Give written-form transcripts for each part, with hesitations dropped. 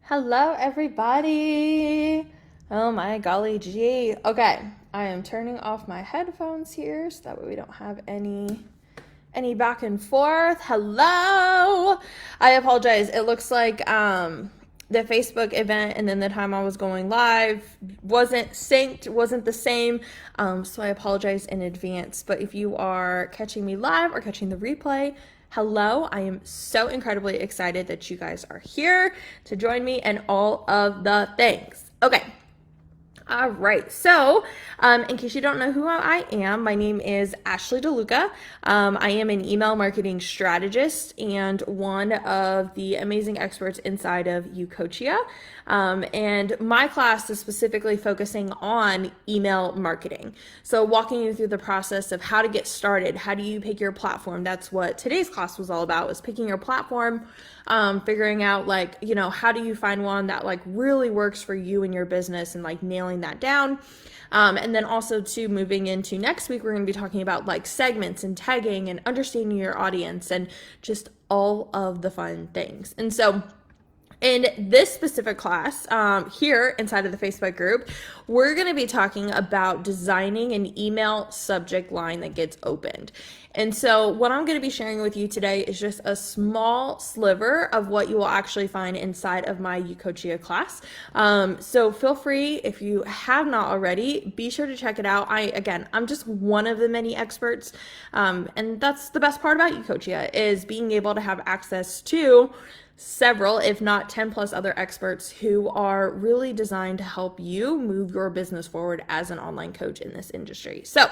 Hello, everybody. Oh my golly gee. Okay, I am turning off my headphones here so that way we don't have any back and forth. Hello. I apologize. It looks like the Facebook event and then the time I was going live wasn't synced, wasn't the same. So I apologize in advance. But if you are catching me live or catching the replay, hello. I am so incredibly excited that you guys are here to join me and all of the things. Okay. All right. So, in case you don't know who I am, my name is Ashley DeLuca. I am an email marketing strategist and one of the amazing experts inside of Ucoachia. And my class is specifically focusing on email marketing. So, walking you through the process of how to get started. How do you pick your platform? That's what today's class was all about, was picking your platform, figuring out how do you find one that really works for you and your business and nailing that down. And then also moving into next week, we're going to be talking about segments and tagging and understanding your audience and just all of the fun things. And so in this specific class here inside of the Facebook group, we're going to be talking about designing an email subject line that gets opened. And so what I'm going to be sharing with you today is just a small sliver of what you will actually find inside of my Ucoachia class. So feel free, if you have not already, be sure to check it out. I'm just one of the many experts. And that's the best part about Ucoachia, is being able to have access to several, if not 10 plus other experts who are really designed to help you move your business forward as an online coach in this industry. So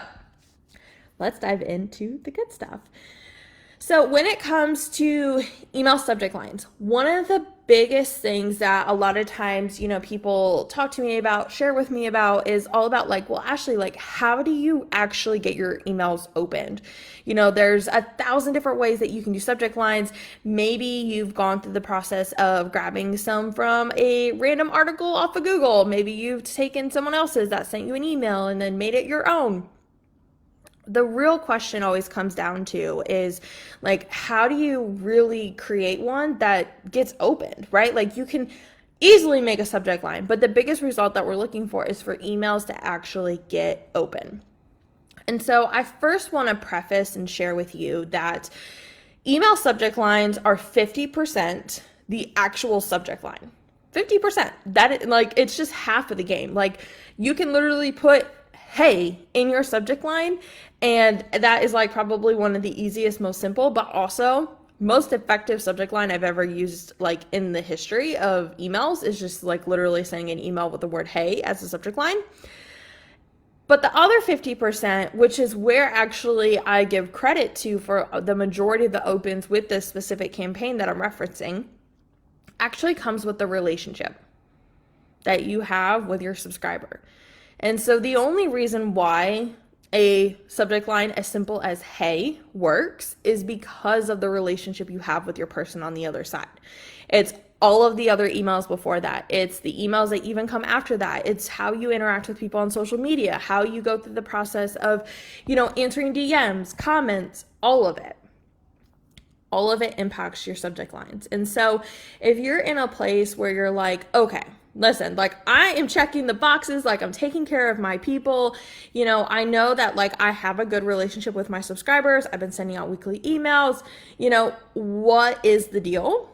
let's dive into the good stuff. So when it comes to email subject lines, one of the biggest things that a lot of times, people talk to me about, share with me about, is all about Ashley, how do you actually get your emails opened? There's 1,000 different ways that you can do subject lines. Maybe you've gone through the process of grabbing some from a random article off of Google. Maybe you've taken someone else's that sent you an email and then made it your own. The real question always comes down to is how do you really create one that gets opened, right? You can easily make a subject line, but the biggest result that we're looking for is for emails to actually get open. And so I first want to preface and share with you that email subject lines are 50% the actual subject line. 50%. It's just half of the game. You can literally put "hey" in your subject line, and that is probably one of the easiest, most simple, but also most effective subject line I've ever used in the history of emails, is just literally saying an email with the word "hey" as a subject line. But the other 50%, which is where actually I give credit to for the majority of the opens with this specific campaign that I'm referencing, actually comes with the relationship that you have with your subscriber. And so the only reason why a subject line as simple as "hey" works is because of the relationship you have with your person on the other side. It's all of the other emails before that. It's the emails that even come after that. It's how you interact with people on social media, how you go through the process of, answering DMs, comments, all of it. All of it impacts your subject lines. And so if you're in a place where you're okay, listen, I am checking the boxes, I'm taking care of my people, I know that I have a good relationship with my subscribers, I've been sending out weekly emails, what is the deal?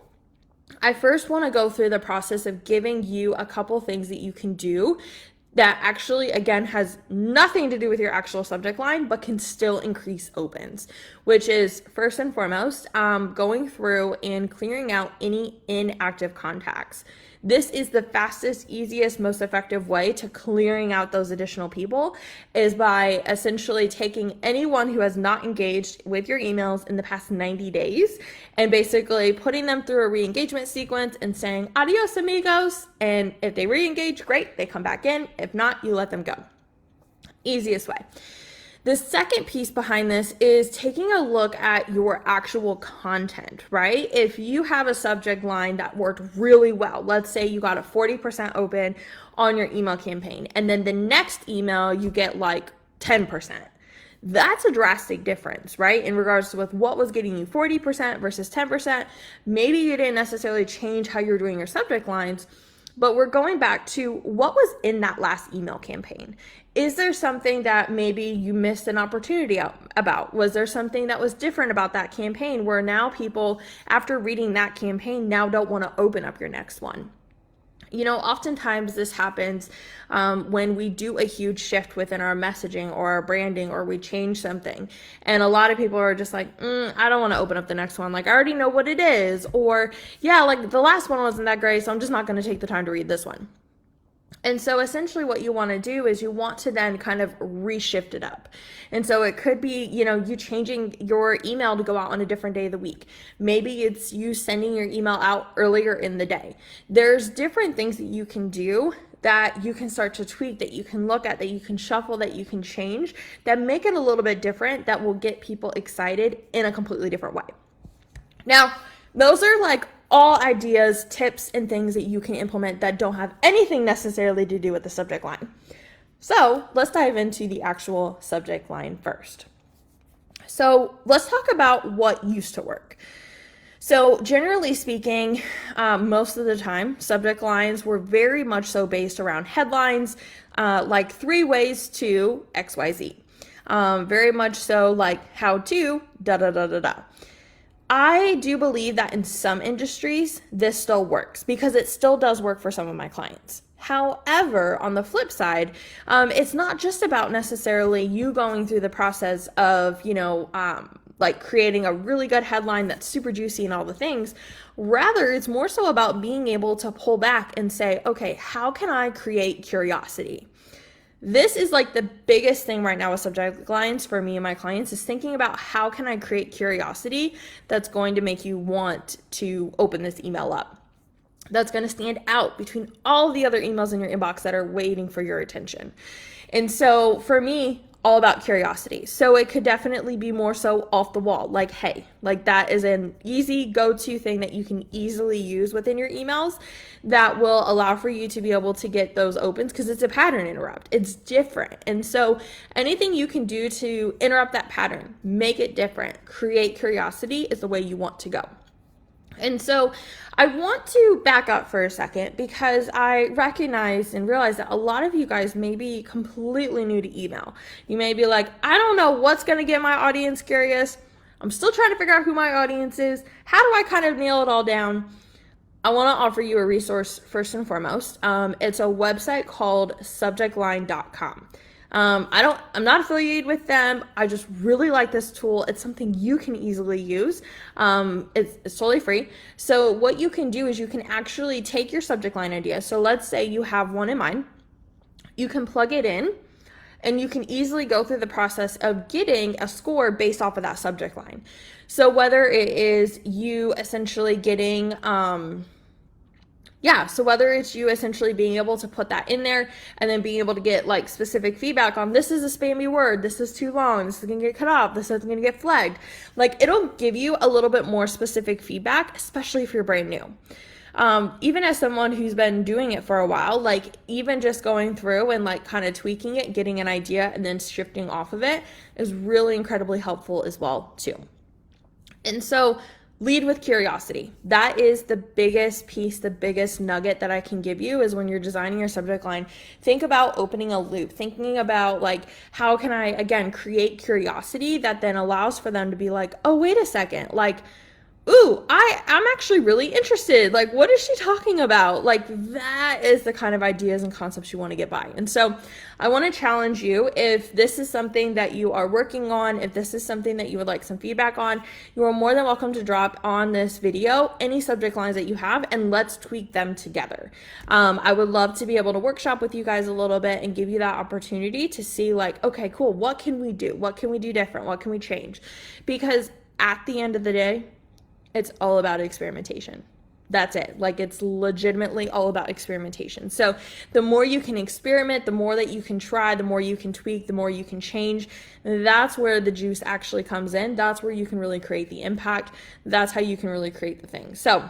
I first want to go through the process of giving you a couple things that you can do that actually, again, has nothing to do with your actual subject line, but can still increase opens, which is first and foremost, going through and clearing out any inactive contacts. This is the fastest, easiest, most effective way to clearing out those additional people, is by essentially taking anyone who has not engaged with your emails in the past 90 days and basically putting them through a re-engagement sequence and saying, "Adios, amigos." And if they re-engage, great, they come back in. If not, you let them go. Easiest way. The second piece behind this is taking a look at your actual content, right? If you have a subject line that worked really well, let's say you got a 40% open on your email campaign, and then the next email you get 10%. That's a drastic difference, right? In regards to with what was getting you 40% versus 10%. Maybe you didn't necessarily change how you're doing your subject lines, but we're going back to what was in that last email campaign. Is there something that maybe you missed an opportunity about? Was there something that was different about that campaign where now people, after reading that campaign, now don't want to open up your next one? Oftentimes this happens when we do a huge shift within our messaging or our branding, or we change something. And a lot of people are just like, I don't want to open up the next one. Like, I already know what it is. Or, yeah, like the last one wasn't that great, so I'm just not going to take the time to read this one. And so essentially what you want to do is you want to then kind of reshift it up. And so it could be, you changing your email to go out on a different day of the week. Maybe it's you sending your email out earlier in the day. There's different things that you can do that you can start to tweak, that you can look at, that you can shuffle, that you can change, that make it a little bit different, that will get people excited in a completely different way. Now, those are like all ideas, tips, and things that you can implement that don't have anything necessarily to do with the subject line. So let's dive into the actual subject line first. So let's talk about what used to work. So generally speaking, most of the time, subject lines were very much so based around headlines, like 3 ways to XYZ. Very much so like how to da-da-da-da-da. I do believe that in some industries, this still works because it still does work for some of my clients. However, on the flip side, it's not just about necessarily you going through the process of, like creating a really good headline that's super juicy and all the things. Rather, it's more so about being able to pull back and say, okay, how can I create curiosity? This is like the biggest thing right now with subject lines for me and my clients, is thinking about how can I create curiosity that's going to make you want to open this email up, that's going to stand out between all the other emails in your inbox that are waiting for your attention. And so for me, all about curiosity. So it could definitely be more so off the wall, like, hey, like that is an easy go-to thing that you can easily use within your emails that will allow for you to be able to get those opens, because it's a pattern interrupt. It's different. And so anything you can do to interrupt that pattern, make it different, create curiosity, is the way you want to go. And so I want to back up for a second, because I recognize and realize that a lot of you guys may be completely new to email. You may be like, I don't know what's going to get my audience curious. I'm still trying to figure out who my audience is. How do I kind of nail it all down? I want to offer you a resource first and foremost. It's a website called subjectline.com. I'm not affiliated with them. I just really like this tool. It's something you can easily use. It's totally free. So what you can do is you can actually take your subject line idea. So let's say you have one in mind. You can plug it in, and you can easily go through the process of getting a score based off of that subject line. So whether it is you essentially getting, so whether it's you essentially being able to put that in there and then being able to get like specific feedback on, this is a spammy word, this is too long, this is gonna get cut off, this is gonna get flagged. Like, it'll give you a little bit more specific feedback, especially if you're brand new. Even as someone who's been doing it for a while, like even just going through and like kind of tweaking it, getting an idea and then shifting off of it is really incredibly helpful as well too. And so lead with curiosity. That is the biggest piece, the biggest nugget that I can give you, is when you're designing your subject line, think about opening a loop, thinking about like, how can I, again, create curiosity that then allows for them to be like, oh, wait a second, like, ooh, I'm actually really interested. Like, what is she talking about? Like, that is the kind of ideas and concepts you want to get by. And so I want to challenge you, if this is something that you are working on, if this is something that you would like some feedback on, you are more than welcome to drop on this video any subject lines that you have, and let's tweak them together. I would love to be able to workshop with you guys a little bit and give you that opportunity to see like, okay, cool, what can we do? What can we do different? What can we change? Because at the end of the day, it's all about experimentation. That's it. Like, it's legitimately all about experimentation. So the more you can experiment, the more that you can try, the more you can tweak, the more you can change. That's where the juice actually comes in. That's where you can really create the impact. That's how you can really create the thing. So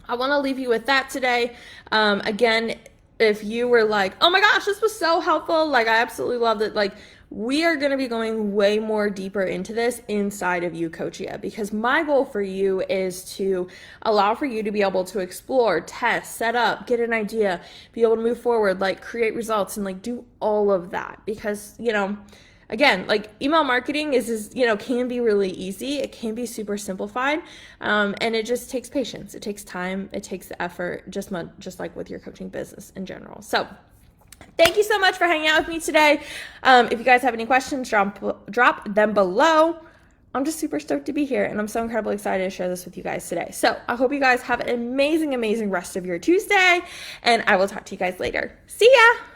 I want to leave you with that today. Again, if you were like, oh my gosh, this was so helpful, like I absolutely loved it, like we are going to be going way more deeper into this inside of Ucoachia, because my goal for you is to allow for you to be able to explore, test, set up, get an idea, be able to move forward, like create results and like do all of that. Because, again, like email marketing is can be really easy. It can be super simplified. And it just takes patience. It takes time. It takes the effort, just like with your coaching business in general. So thank you so much for hanging out with me today. If you guys have any questions, drop them below. I'm just super stoked to be here, and I'm so incredibly excited to share this with you guys today. So I hope you guys have an amazing, amazing rest of your Tuesday, and I will talk to you guys later. See ya!